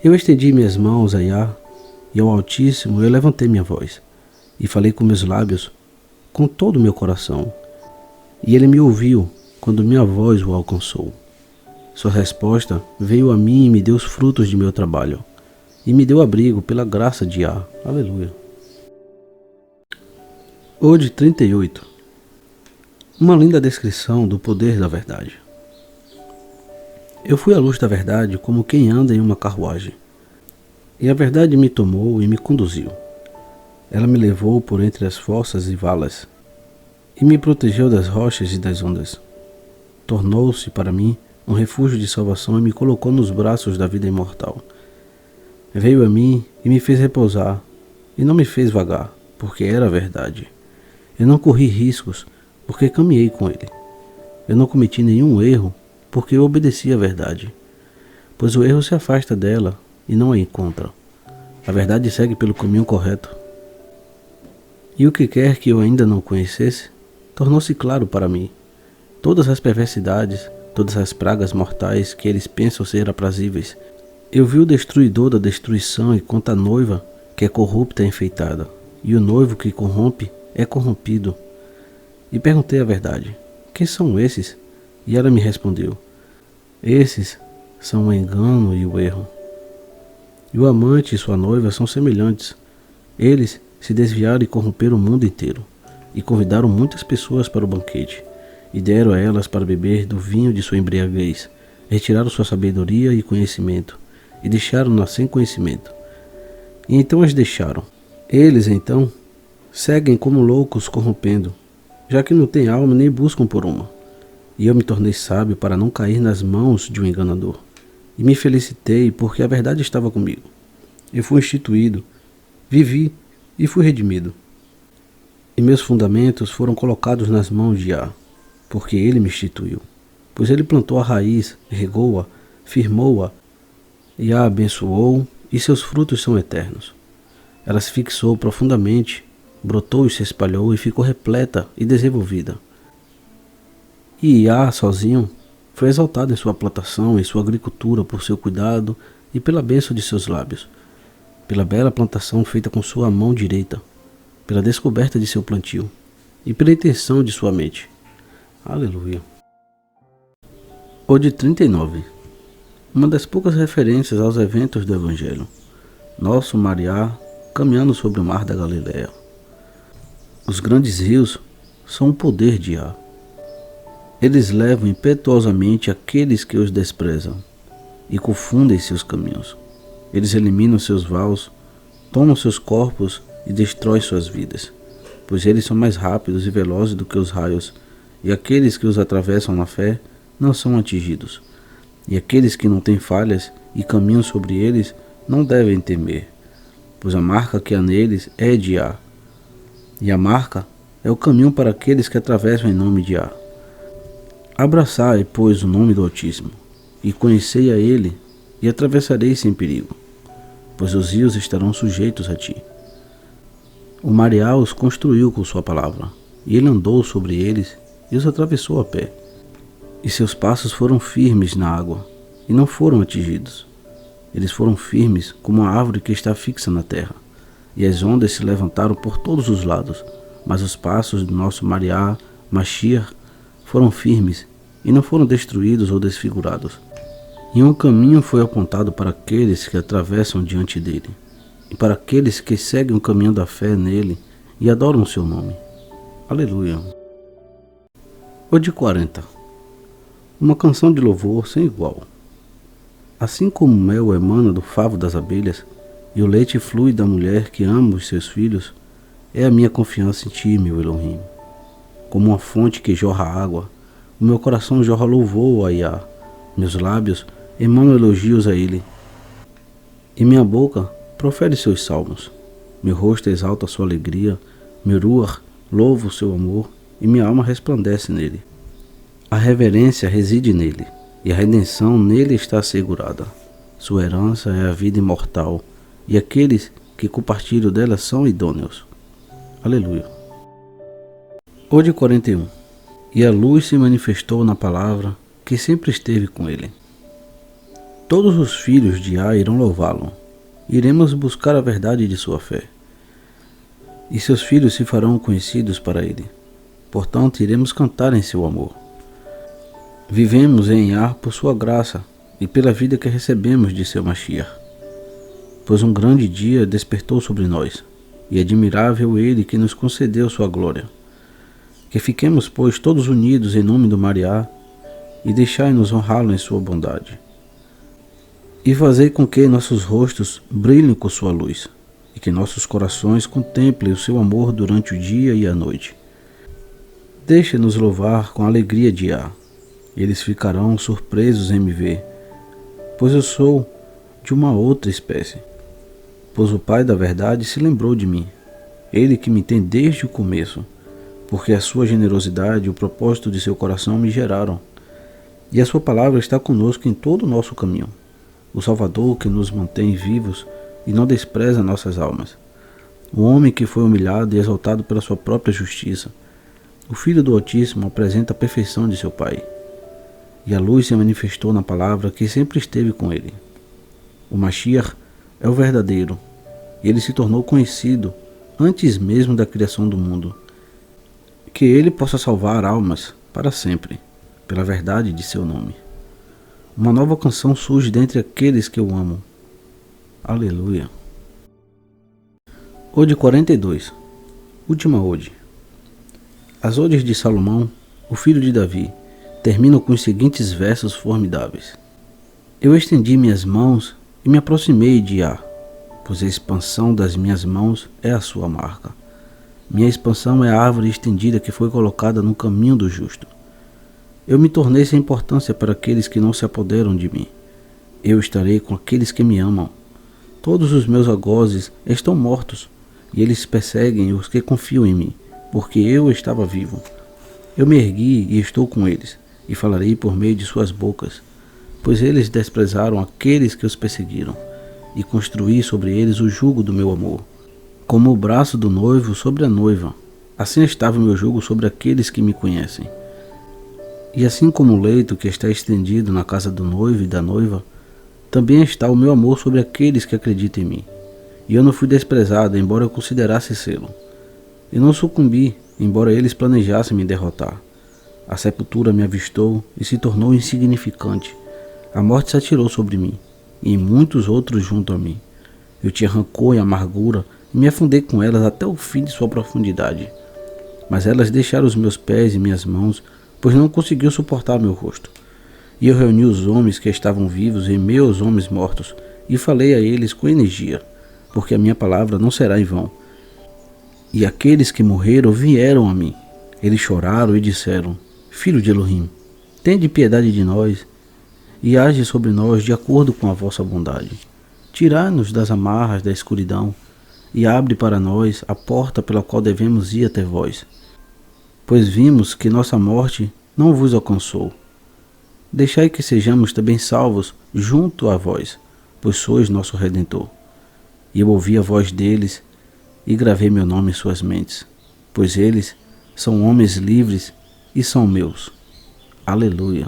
Eu estendi minhas mãos a Yah, e ao Altíssimo eu levantei minha voz, e falei com meus lábios, com todo o meu coração, e ele me ouviu quando minha voz o alcançou. Sua resposta veio a mim e me deu os frutos de meu trabalho, e me deu abrigo pela graça de Yah. Aleluia. Ode 38. Uma linda descrição do poder da verdade. Eu fui à luz da verdade como quem anda em uma carruagem, e a verdade me tomou e me conduziu. Ela me levou por entre as fossas e valas, e me protegeu das rochas e das ondas. Tornou-se para mim um refúgio de salvação e me colocou nos braços da vida imortal. Veio a mim e me fez repousar, e não me fez vagar, porque era a verdade. Eu não corri riscos, porque caminhei com ele. Eu não cometi nenhum erro, porque eu obedeci à verdade. Pois o erro se afasta dela e não a encontra. A verdade segue pelo caminho correto. E o que quer que eu ainda não conhecesse, tornou-se claro para mim. Todas as perversidades, todas as pragas mortais que eles pensam ser aprazíveis. Eu vi o destruidor da destruição enquanto a noiva, que é corrupta, é enfeitada, e o noivo que corrompe é corrompido. E perguntei a verdade: quem são esses? E ela me respondeu: esses são o engano e o erro. E o amante e sua noiva são semelhantes. Eles se desviaram e corromperam o mundo inteiro, e convidaram muitas pessoas para o banquete, e deram a elas para beber do vinho de sua embriaguez, retiraram sua sabedoria e conhecimento, e deixaram-na sem conhecimento. E então as deixaram. Eles, então, seguem como loucos corrompendo, já que não têm alma nem buscam por uma. E eu me tornei sábio para não cair nas mãos de um enganador. E me felicitei porque a verdade estava comigo. Eu fui instituído, vivi e fui redimido. E meus fundamentos foram colocados nas mãos de Yah, porque ele me instituiu. Pois ele plantou a raiz, regou-a, firmou-a, e a abençoou, e seus frutos são eternos. Ela se fixou profundamente, brotou e se espalhou e ficou repleta e desenvolvida. E Yah, sozinho, foi exaltado em sua plantação, em sua agricultura, por seu cuidado e pela bênção de seus lábios, pela bela plantação feita com sua mão direita, pela descoberta de seu plantio e pela intenção de sua mente. Aleluia. Ode 39. Uma das poucas referências aos eventos do Evangelho. Nosso Mariá caminhando sobre o mar da Galileia. Os grandes rios são o poder de Yah. Eles levam impetuosamente aqueles que os desprezam e confundem seus caminhos. Eles eliminam seus vãos, tomam seus corpos e destroem suas vidas, pois eles são mais rápidos e velozes do que os raios, e aqueles que os atravessam na fé não são atingidos. E aqueles que não têm falhas e caminham sobre eles não devem temer, pois a marca que há neles é de Yah. E a marca é o caminho para aqueles que atravessam em nome de Yah. Abraçai, pois, o nome do Altíssimo, e conhecei a ele, e atravessareis sem perigo. pois os rios estarão sujeitos a ti. O Mariá os construiu com sua palavra, e ele andou sobre eles e os atravessou a pé. E seus passos foram firmes na água, e não foram atingidos. Eles foram firmes como a árvore que está fixa na terra, e as ondas se levantaram por todos os lados, mas os passos do nosso Mariá, Mashiach, foram firmes, e não foram destruídos ou desfigurados. E um caminho foi apontado para aqueles que atravessam diante dele, e para aqueles que seguem o caminho da fé nele e adoram o seu nome. Aleluia. O de 40. Uma canção de louvor sem igual. Assim como o mel emana do favo das abelhas, e o leite flui da mulher que ama os seus filhos, é a minha confiança em ti, meu Elohim. Como uma fonte que jorra água, o meu coração jorra louvor a Iá, meus lábios emanam elogios a ele, e minha boca profere seus salmos. Meu rosto exalta sua alegria, meu ruach louva o seu amor, e minha alma resplandece nele. A reverência reside nele, e a redenção nele está assegurada. Sua herança é a vida imortal, e aqueles que compartilham dela são idôneos. Aleluia. O de 41. E a luz se manifestou na palavra que sempre esteve com ele. Todos os filhos de Iá irão louvá-lo. Iremos buscar a verdade de sua fé, e seus filhos se farão conhecidos para ele. Portanto, iremos cantar em seu amor. Vivemos em Iá por sua graça e pela vida que recebemos de seu Mashiach. Pois um grande dia despertou sobre nós, e admirável ele que nos concedeu sua glória. Que fiquemos, pois, todos unidos em nome do Mariá, e deixai-nos honrá-lo em sua bondade. E fazei com que nossos rostos brilhem com sua luz, e que nossos corações contemplem o seu amor durante o dia e a noite. Deixa-nos louvar com a alegria de Iá. Eles ficarão surpresos em me ver, pois eu sou de uma outra espécie. Pois o Pai da verdade se lembrou de mim, ele que me tem desde o começo, porque a sua generosidade e o propósito de seu coração me geraram, e a sua palavra está conosco em todo o nosso caminho. O Salvador que nos mantém vivos e não despreza nossas almas. O homem que foi humilhado e exaltado pela sua própria justiça. O Filho do Altíssimo apresenta a perfeição de seu Pai. E a luz se manifestou na palavra que sempre esteve com ele. O Mashiach é o verdadeiro, e ele se tornou conhecido antes mesmo da criação do mundo. Que ele possa salvar almas para sempre, pela verdade de seu nome. Uma nova canção surge dentre aqueles que eu amo. Aleluia. Ode 42. Última ode. As odes de Salomão, o filho de Davi, terminam com os seguintes versos formidáveis. Eu estendi minhas mãos e me aproximei de Iá, pois a expansão das minhas mãos é a sua marca. Minha expansão é a árvore estendida que foi colocada no caminho do justo. Eu me tornei sem importância para aqueles que não se apoderam de mim. Eu estarei com aqueles que me amam. Todos os meus algozes estão mortos, e eles perseguem os que confiam em mim, porque eu estava vivo. Eu me ergui e estou com eles, e falarei por meio de suas bocas, pois eles desprezaram aqueles que os perseguiram, e construí sobre eles o jugo do meu amor. Como o braço do noivo sobre a noiva, assim estava o meu jugo sobre aqueles que me conhecem. E assim como o leito que está estendido na casa do noivo e da noiva, também está o meu amor sobre aqueles que acreditam em mim. E eu não fui desprezado, embora eu considerasse sê-lo. Eu não sucumbi, embora eles planejassem me derrotar. A sepultura me avistou e se tornou insignificante. A morte se atirou sobre mim, e em muitos outros junto a mim. Eu te arrancou em amargura e me afundei com elas até o fim de sua profundidade. Mas elas deixaram os meus pés e minhas mãos, pois não conseguiu suportar meu rosto. E eu reuni os homens que estavam vivos em meio aos homens mortos, e falei a eles com energia, porque a minha palavra não será em vão. E aqueles que morreram vieram a mim. Eles choraram e disseram: Filho de Elohim, tende piedade de nós, e age sobre nós de acordo com a vossa bondade. Tirai-nos das amarras da escuridão, e abre para nós a porta pela qual devemos ir até vós. Pois vimos que nossa morte não vos alcançou. Deixai que sejamos também salvos junto a vós, pois sois nosso Redentor. E eu ouvi a voz deles e gravei meu nome em suas mentes, pois eles são homens livres e são meus. Aleluia.